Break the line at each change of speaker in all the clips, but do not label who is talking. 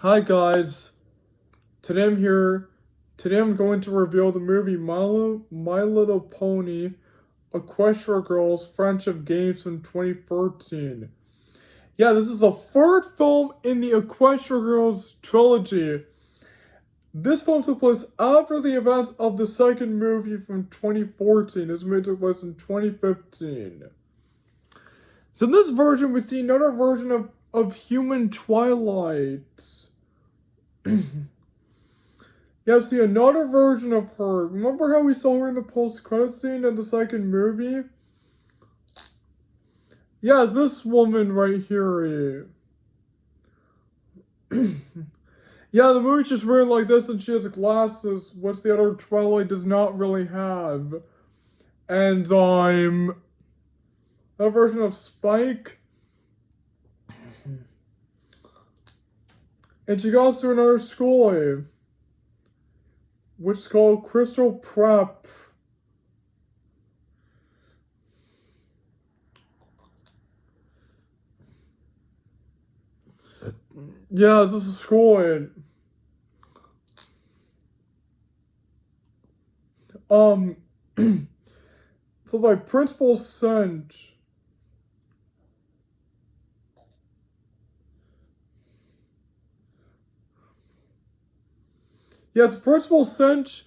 Hi guys, today I'm here. Today I'm going to reveal the movie My Little Pony Equestria Girls Friendship Games from 2013. Yeah, this is the third film in the Equestria Girls trilogy. This film took place after the events of the second movie from 2014. This movie took place in 2015. So in this version, we see another version of human Twilight. Yeah, see another version of her. Remember how we saw her in the post-credit scene in the second movie? Yeah, this woman right here. Yeah, the movie's just wearing like this and she has glasses, which the other Twilight does not really have. And that version of Spike. And she goes to another school, which is called Crystal Prep. Yeah, this is a school. So my principal sent. Yes, Principal Cinch.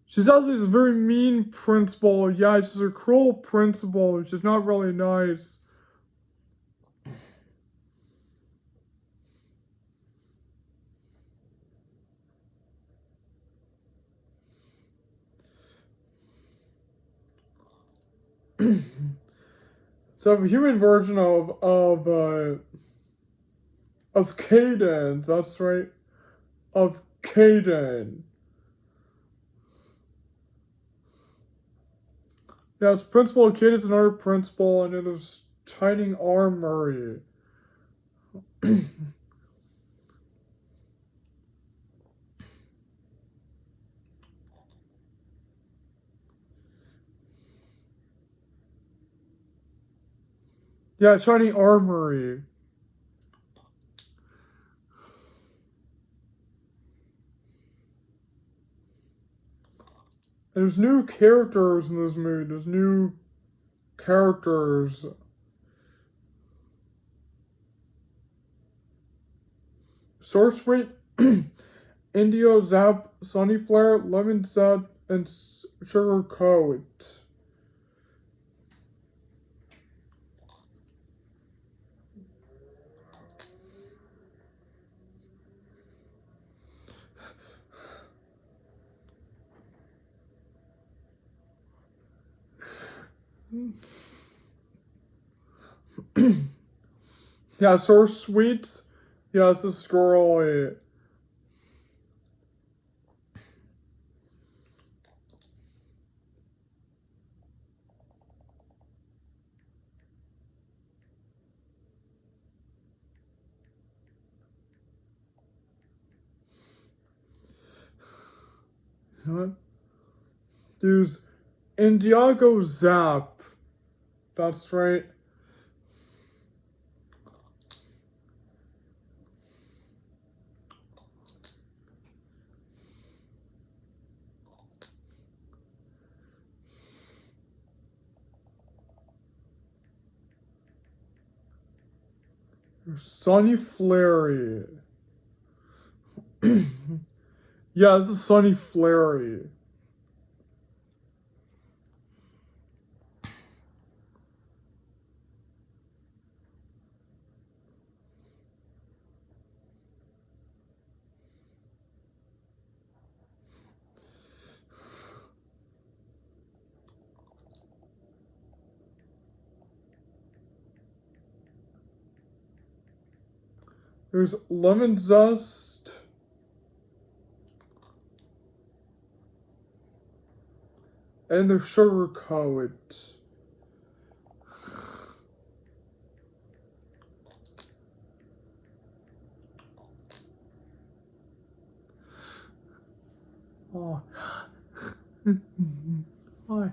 She's actually this very mean principal. Yeah, she's a cruel principal. She's not really nice. So a human version of Caden. That's right, of Caden. Yes, Principal Caden's another principal, and then there's Shining Armory. Yeah, Shining Armory. There's new characters in this movie. There's new characters. Source Sweet, Indio Zap, Sunny Flare, Lemon Zap, and Sugar Coat. Yeah, Source Sweet. Yeah, it's this girl. What? There's Indiago Zap. That's right. There's Sunny Flary. Yeah, this is Sunny Flary. There's Lemon Zest. And there's Sugar Coat. Oh. Why?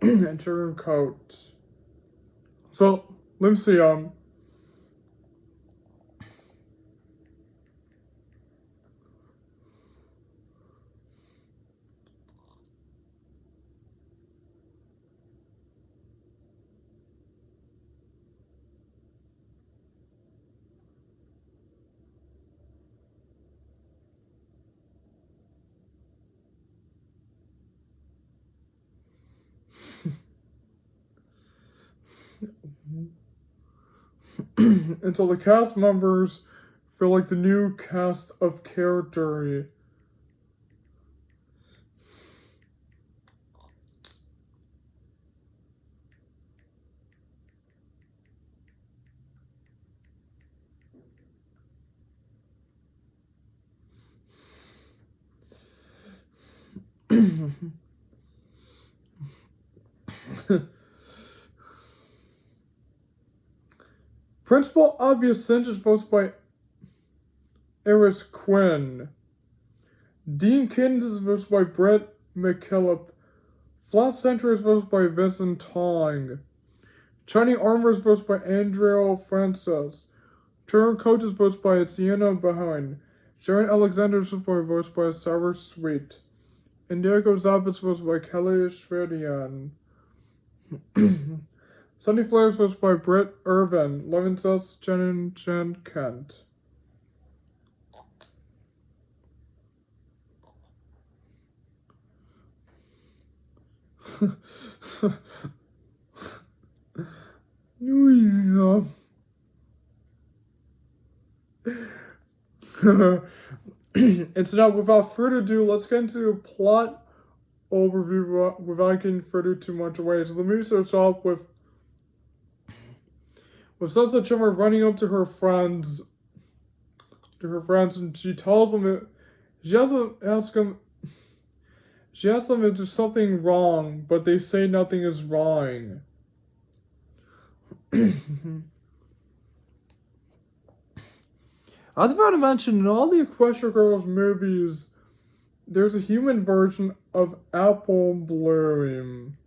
And Sugar Coat. So, let me see, until the cast members feel like the new cast of character. Principal Obvious Cinch is voiced by Eris Quinn. Dean Kiddens is voiced by Brett McKillop. Flat Center is voiced by Vincent Tong. Shining Armor is voiced by Andrea Francis. Turner Coach is voiced by Sienna Behind. Sharon Alexander is voiced by Sarah Sweet. And Diego Zap is voiced by Kelly Schrader. Sunny Flare is voiced by Britt Irvin. Levin Seth, Jen Kent. And so now, without further ado, let's get into the plot overview without getting further too much away. So the movie starts off with Sunset Shimmer running up to her friends, and she tells them that she asks them if there's something wrong, but they say nothing is wrong. I was about to mention, in all the Equestria Girls movies, there's a human version of Apple Bloom.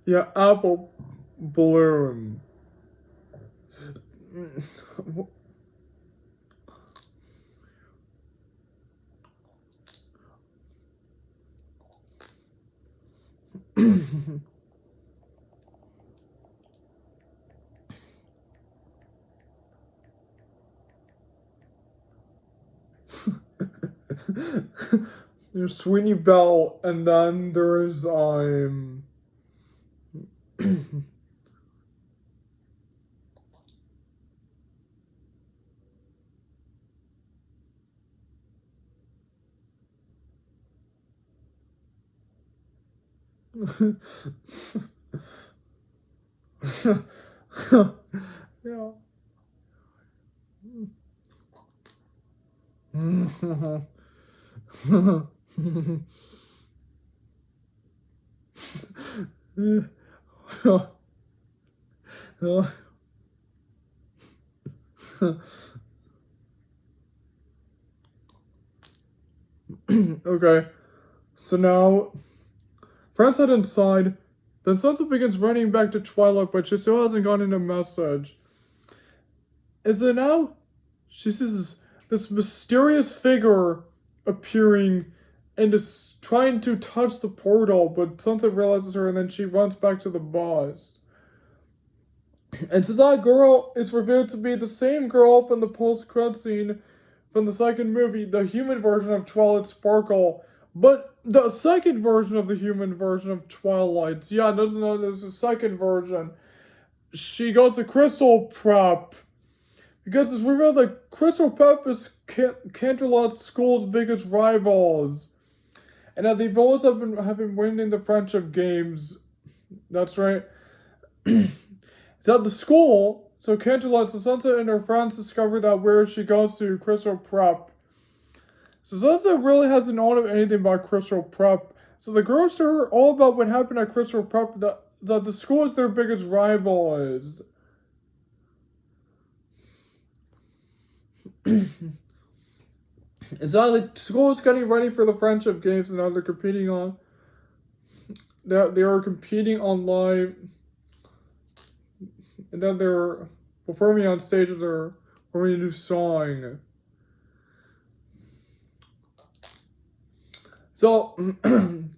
Yeah, Apple Bloom. There's Sweeney Bell, and then there's yeah. Okay, so now friends head inside. Then Sansa begins running back to Twilight, but she still hasn't gotten a message. Is it now? She sees this mysterious figure appearing and is trying to touch the portal, but Sansa realizes her and then she runs back to the boss. And so that girl is revealed to be the same girl from the post-credit scene from the second movie, the human version of Twilight Sparkle, but the second version of the human version of Twilight. Yeah, there's a second version. She goes to Crystal Prep, because it's revealed that Crystal Prep is Canterlot School's biggest rivals, and that they've always have been winning the friendship games. That's right. It's at the school, so Canterlot, so Sansa and her friends discover that where she goes to Crystal Prep. So Sansa really hasn't known anything about Crystal Prep. So the girls to her all about what happened at Crystal Prep, that the school is their biggest rival is. It's not like school is getting ready for the friendship games, and now they're competing on. They are competing online, and then they're performing on stage. And they're performing a new song. So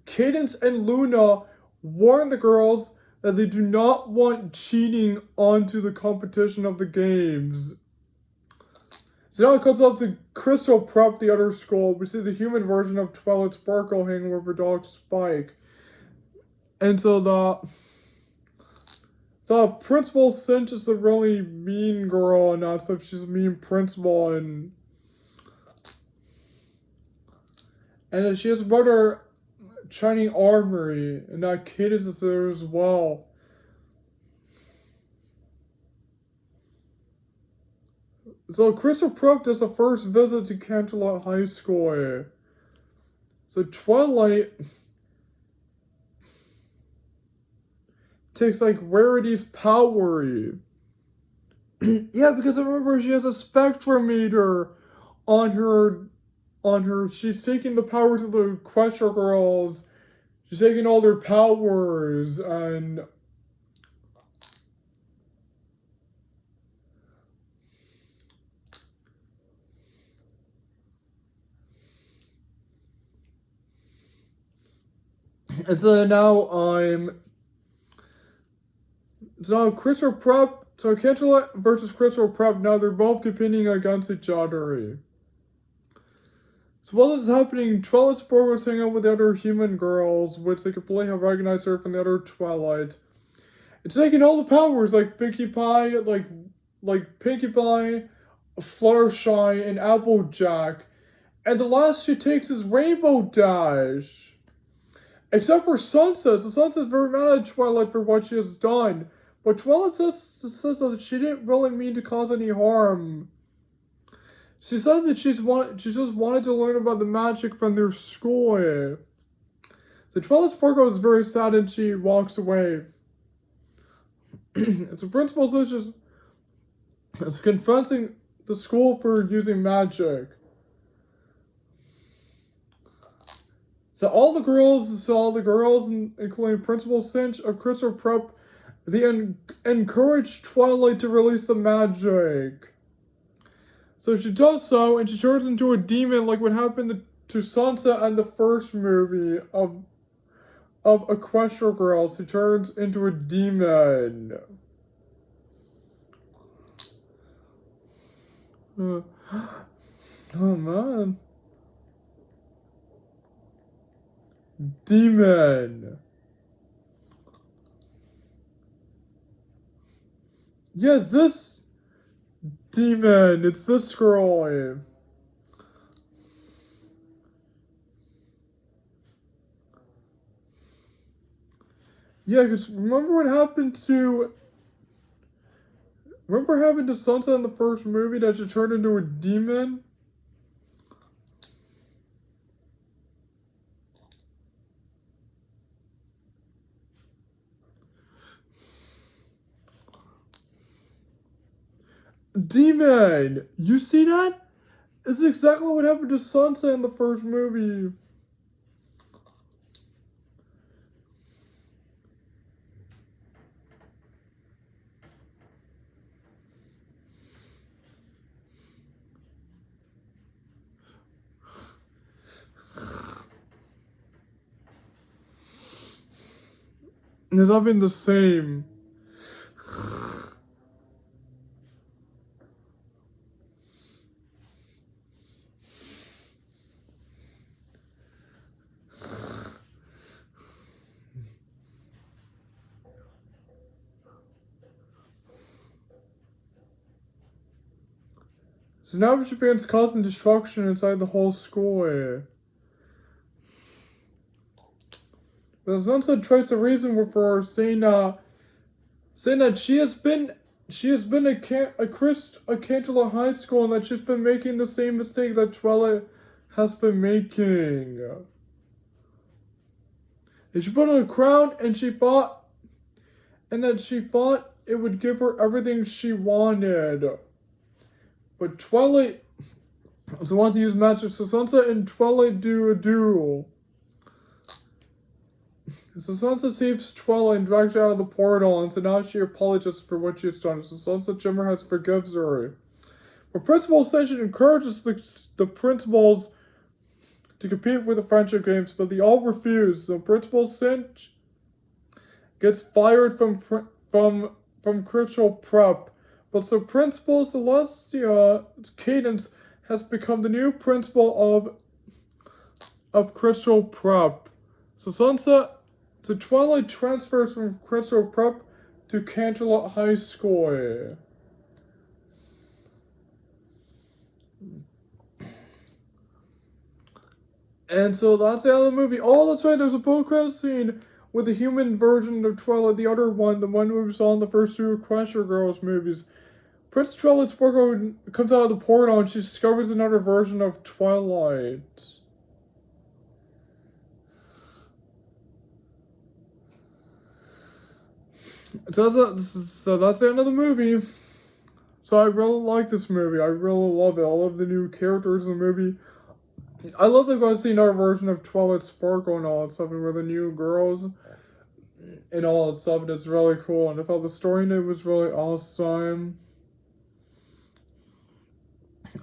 Cadence and Luna warn the girls that they do not want cheating onto the competition of the games. So now it comes up to Crystal Prep, the other school. We see the human version of Twilight Sparkle hanging with her dog Spike. And so the Principal Cinch is a really mean girl, and not so she's a mean principal, and then she has a brother, Shining Armory, and that kid is there as well. So Crystal Prep does a first visit to Canterlot High School. So Twilight takes like Rarity's power. Yeah, because I remember she has a spectrometer on her. She's taking the powers of the Equestria girls. She's taking all their powers and. And so now Crystal Prep, so Canterlot versus Crystal Prep, now they're both competing against each other. So while this is happening, Twilight Sparkle is hanging out with the other human girls, which they completely have recognized her from the other Twilight. It's taking all the powers, like Pinkie Pie, like Pinkie Pie, Fluttershy, and Applejack. And the last she takes is Rainbow Dash. Except for Sunset. So Sunset's very mad at Twilight for what she has done. But Twilight says that she didn't really mean to cause any harm. She says that she just wanted to learn about the magic from their school. The Twilight Sparkle is very sad and she walks away. It's a principal it's confronting the school for using magic. So all the girls, including Principal Cinch of Crystal Prep, they encourage Twilight to release the magic. So she does so, and she turns into a demon, like what happened to Sansa in the first movie of Equestria Girls. She turns into a demon. Oh man. Demon. Yes, this demon. It's this girl. Yeah, because remember what happened to Sansa in the first movie, that she turned into a demon? Demon! You see that? This is exactly what happened to Sansa in the first movie. And it's not been the same. So now she begins causing destruction inside the whole school. But Sansa tries to reason with her, saying that she has been a Canterlot High School, and that she's been making the same mistake that Twilight has been making. And she put on a crown, and that she thought it would give her everything she wanted. But Twilight wants to use magic, so Sansa and Twilight do a duel. So Sansa saves Twilight and drags her out of the portal, and so now she apologizes for what she has done. So Sansa Jimmerheads forgives her. But Principal Cinch encourages the principals to compete for the friendship games, but they all refuse. So Principal Cinch gets fired from Crystal Prep, But so Principal Celestia Cadence has become the new principal of Crystal Prep. So Twilight transfers from Crystal Prep to Canterlot High School. And so that's the end of the movie. Oh, that's right, there's a post-credit scene with the human version of Twilight, the other one, the one we saw in the first two Equestria Girls movies. Princess Twilight Sparkle comes out of the portal and she discovers another version of Twilight. So that's the end of the movie. So I really like this movie. I really love it. I love the new characters in the movie. I love that we're going to see another version of Twilight Sparkle and all that stuff, and with the new girls and all that stuff. And it's really cool. And I thought the story in it was really awesome.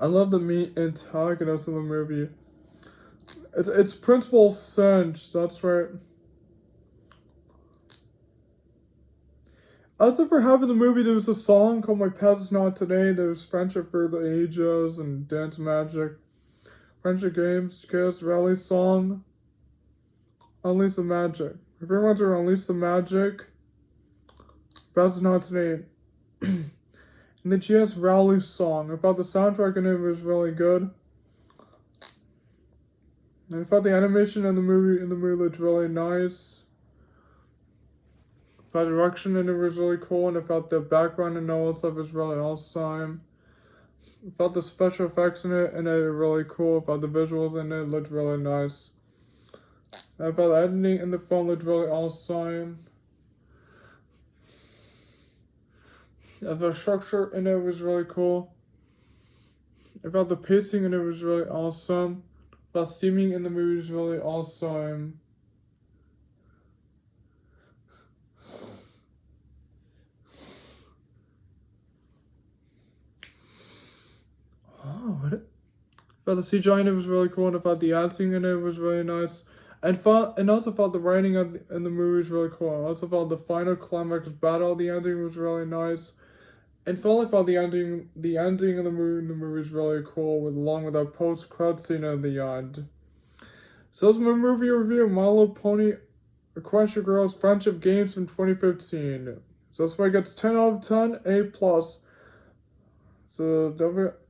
I love the main antagonist of the movie. It's Principal Cinch. That's right. Also, for half of the movie, there was a song called My Past Is Not Today. There's Friendship for the Ages and Dance Magic. Friendship Games, Chaos Rally Song. Unleash the Magic. If everyone's to Unleash the Magic, Past Is Not Today. And the GS Rally Song. I thought the soundtrack in it was really good. And I thought the animation in the movie looked really nice. The direction in it was really cool, and I felt the background and all that stuff was really awesome. I felt the special effects in it were really cool. I felt the visuals in it looked really nice. I felt the editing in the film looked really awesome. I felt the structure in it was really cool. I felt the pacing in it was really awesome. I felt steaming in the movie was really awesome. Oh, what? I thought the CGI in it was really cool, and I thought the acting in it was really nice. And also thought the writing in the movie was really cool. I also thought the final climax battle, the ending was really nice. And finally thought the ending of the movie was really cool, along with that post-credit scene at the end. So that's my movie review of My Little Pony Equestria Girls Friendship Games from 2015. So that's why it gets 10 out of 10, A+. So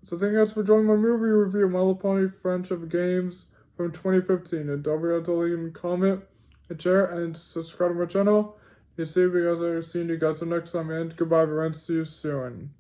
thank you guys for joining my movie review of My Little Pony Friendship Games from 2015. And don't forget to leave a comment, and share, and subscribe to my channel. And see you guys later. See you guys next time, and goodbye everyone. See you soon.